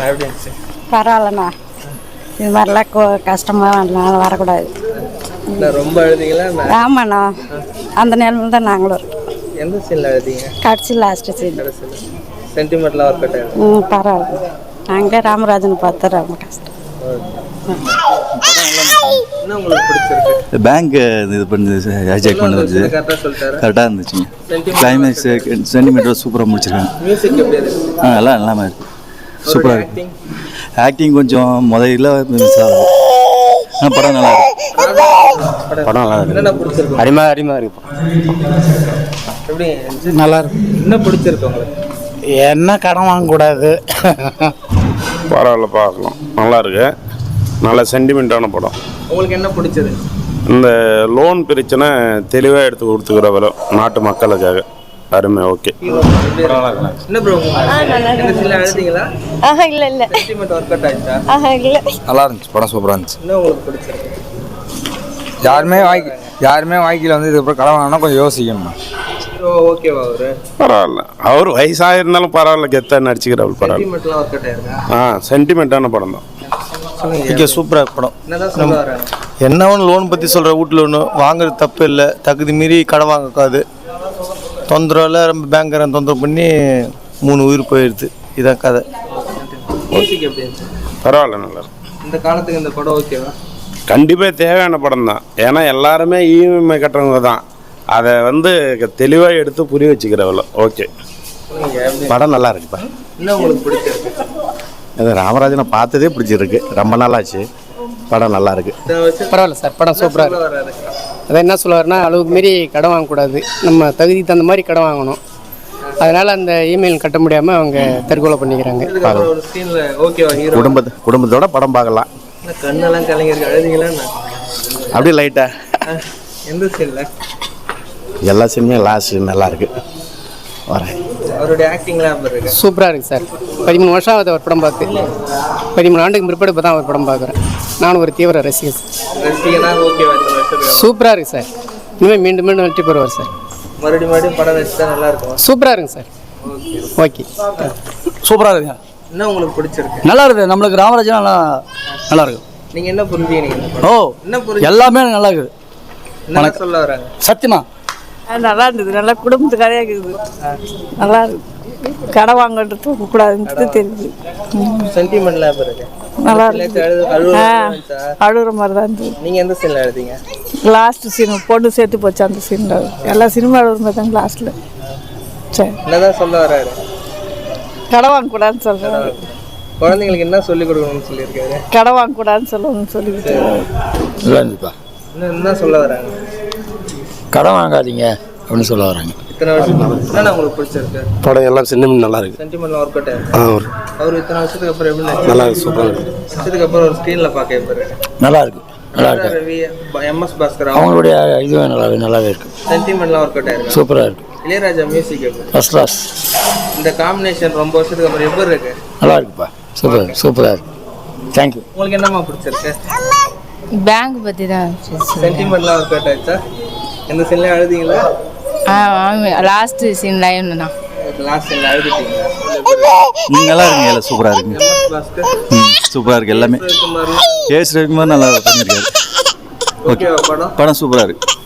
எப்படி இருந்துச்சு? பரவாயில்லண்ணா, இது மாதிரிலாம் கஷ்டமாக வரக்கூடாது. ரொம்ப அழுதிங்களா? ஆமாண்ணா, அந்த நிலைமையில் தான் நாங்களும். எந்த சீனில் அழுதிங்க? கடைசி லாஸ்ட்டு சீன். சென்டிமெண்ட்லாம் ஒர்க் அவுட் ஆகும். பரவாயில்ல, நாங்களே ராமராஜன் பார்த்து ரொம்ப கஷ்டம். என்ன உங்களுக்கு பிடிச்சிருக்கு? பேங்க் இது பண்ணி ஹைஜாக் பண்ணது கரெக்டாக இருந்துச்சுங்க. கிளைமேக்ஸ் சென்டிமீட்டர் சூப்பராக முடிச்சிருக்காங்க. மியூசிக் எப்படி இருக்கு? எல்லாம் எல்லாமே இருக்குது, சூப்பராக இருக்குது. ஆக்டிங் கொஞ்சம் முதல்ல மிஸ் ஆகுது. படம் நல்லா இருக்கு. படம் நல்லா இருக்கு. என்ன பிடிச்சிருக்கு? அடிமா இருக்கு. எப்படி நல்லா இருக்கு. என்ன பிடிச்சிருக்கு உங்களுக்கு? என்ன கடன் வாங்கக்கூடாது. பரவாயில்ல, பார்க்கலாம். நல்லா இருக்கு. நல்ல சென்டிமெண்ட்டான படம். உங்களுக்கு என்ன பிடிச்சது? இந்த லோன் பிரச்சனை தெளிவாக எடுத்து கொடுத்துக்கிற விலை நாட்டு மக்களுக்காக அருமை. ஓகே. என்ன ப்ரோ, இந்த சீன்ல அழுதிங்களா? இல்லை சென்டிமெண்ட் ஒர்க் அவுட் ஆயிடுச்சா? இல்லை. நல்லா இருந்துச்சு, படம் சூப்பராக இருந்துச்சு. என்ன உங்களுக்கு பிடிச்சிருக்கு? யாருமே வாய்க்கில் வந்து இதுக்கப்புறம் கடன் வாங்கினா கொஞ்சம் யோசிக்கணும். ஓகேவா? பரவாயில்ல, அவர் வயசாயிருந்தாலும் பரவாயில்ல, கெத்தாக நடிச்சுக்கிறவர் பரவாயில்ல. சென்டிமெண்ட்லாம் ஒர்க் அவுட் ஆயிருக்கா? சென்டிமெண்ட்டான படம் தான். இங்கே சூப்பராக படம். என்னதான் சொல்ல வராங்க? என்ன ஒன்று லோன் பற்றி சொல்கிற, வீட்டில் ஒன்று வாங்குறது தப்பு இல்லை, தகுதி மீறி கடன் வாங்கக்கூடாது. தொந்தரவில் ரொம்ப பேங்க்காரன் தொந்தரவு பண்ணி 3 உயிர் போயிடுது. இதான் கதை. மியூசிக் எப்படி இருந்துச்சு? பரவாயில்ல, நல்லா இருக்கு. இந்த காலத்துக்கு இந்த படம் ஓகேவா? கண்டிப்பாக தேவையான படம் தான். ஏன்னா எல்லாருமே இஎம்ஐ கட்டுறவங்க தான். அதை வந்து தெளிவாக எடுத்து புரிய வச்சுக்கிறவள. ஓகே, படம் நல்லா இருக்குப்பா. என்ன உங்களுக்கு பிடிச்சிருக்கு? இது ராமராஜனை பார்த்ததே பிடிச்சிருக்கு, ரொம்ப நாளாச்சு. படம் நல்லா இருக்கு. பரவாயில்ல சார், படம் சூப்பராக இருக்கு. அதான் என்ன சொல்லுவாருன்னா, அளவுக்கு மீறி கடன் வாங்கக்கூடாது, நம்ம தகுதிக்கு தகுந்த மாதிரி கடன் வாங்கணும். அதனால் அந்த இமெயில் கட்ட முடியாமல் அவங்க தற்கொலை பண்ணிக்கிறாங்க. குடும்பத்தோட படம் பார்க்கலாம். கண்ணெல்லாம் கலைஞருக்கு அழுதிங்களா? அப்படியே லைட்டா. எந்த சீன்ல? எல்லா சீனுமே லாஸ்ட் நல்லா இருக்கு. வரேன். அவருடைய ஆக்டிங்லாம் எப்படி இருக்கு? சூப்பராக இருக்குது சார். 13 வருஷம் ஆகுது அவர் படம் பார்த்து. 13 ஆண்டுக்கு பிற்பாடு இப்போ தான் அவர் படம் பார்க்குறேன். நானும் ஒரு தீவிர ரசிகர். சூப்பராக இருக்குது சார். இனிமேல் மீண்டும் வெற்றி பெறுவார் சார். மறுபடியும் படம் நடிச்சா நல்லா இருக்கும். சூப்பராக இருக்குங்க சார். ஓகே, சூப்பராக இருக்குங்க. என்ன உங்களுக்கு பிடிச்சிருக்கு? நல்லா இருக்குது. நம்மளுக்கு ராமராஜன் நல்லா இருக்கு. நீங்கள் என்ன புரிஞ்சுக்கிறீங்க? என்ன எல்லாமே நல்லா இருக்குது. என்ன சொல்ல வராங்க? சத்தியமா நல்லா இருந்தது, நல்லா குடும்பத்து கதையாக இருக்குது. நல்லா இருக்கு. கடை வாங்கிட்டு கூடாதுன்றது தெரியுது. சென்டிமெண்ட்லாம் எப்படி இருக்கு? நல்லா இருக்கு. அழுகிற மாதிரி தான் இருந்தது. நீங்கள் எந்த சீனில் எழுதிங்க? லாஸ்ட் சீன் பொண்ணு சேர்த்து போச்சு, அந்த சீனில். எல்லா சினிமா அழுகிற மாதிரி தான் லாஸ்ட்டில். சரி, என்னதான் சொல்ல வராரு? கடை வாங்கக்கூடாதுன்னு சொல்கிறாரு. குழந்தைங்களுக்கு என்ன சொல்லிக் கொடுக்கணும்னு சொல்லியிருக்காரு? கடை வாங்கக்கூடாதுன்னு சொல்லணும்னு சொல்லிக்கிட்டு. என்ன சொல்ல வராங்க? கடன் வாங்காதீங்க அப்படின்னு சொல்ல வராங்க. இத்தனை வருஷம் என்ன உங்களுக்கு பிடிச்சிருக்கு? படம் எல்லாம் சென்டிமெண்ட் நல்லா இருக்கு. சென்டிமெண்ட்லாம் ஒர்க் அவுட் அவர் இத்தனை வருஷத்துக்கு அப்புறம் எப்படி நல்லா இருக்கு, சூப்பராக இருக்கு. வருஷத்துக்கு அப்புறம் ஒரு ஸ்க்ரீனில் பார்க்க எப்படி நல்லா இருக்கு. நல்லா இருக்கு. ரவி, MS பாஸ்கர் அவங்களுடைய இதுவே நல்லாவே இருக்கு. சென்டிமெண்ட்லாம் ஒர்க் அவுட் ஆயிருக்கு. சூப்பராக இருக்கு. இளையராஜா மியூசிக் எப்படி? First class. இந்த காம்பினேஷன் ரொம்ப வருஷத்துக்கு அப்புறம் எப்படி இருக்கு? நல்லா இருக்குப்பா. சூப்பராக இருக்கு. தேங்க்யூ. உங்களுக்கு என்னம்மா பிடிச்சிருக்கு? பேங்க் பற்றி தான். சென்டிமெண்ட்லாம் ஒர்க் அவுட் ஆயிடுச்சா? எந்த சீன்லையும் அழுதிங்களா? லாஸ்ட் சீன் லைன் தான். லாஸ்ட் சீன்ல அழுதிட்டீங்களா? நல்லா இருக்குங்க. எல்லாம் சூப்பராக இருக்குங்க. சூப்பராக இருக்குது எல்லாமே. ரவிக்குமார் நல்லா பண்ணியிருக்காரு. ஓகேவா? படம் சூப்பராக இருக்குது.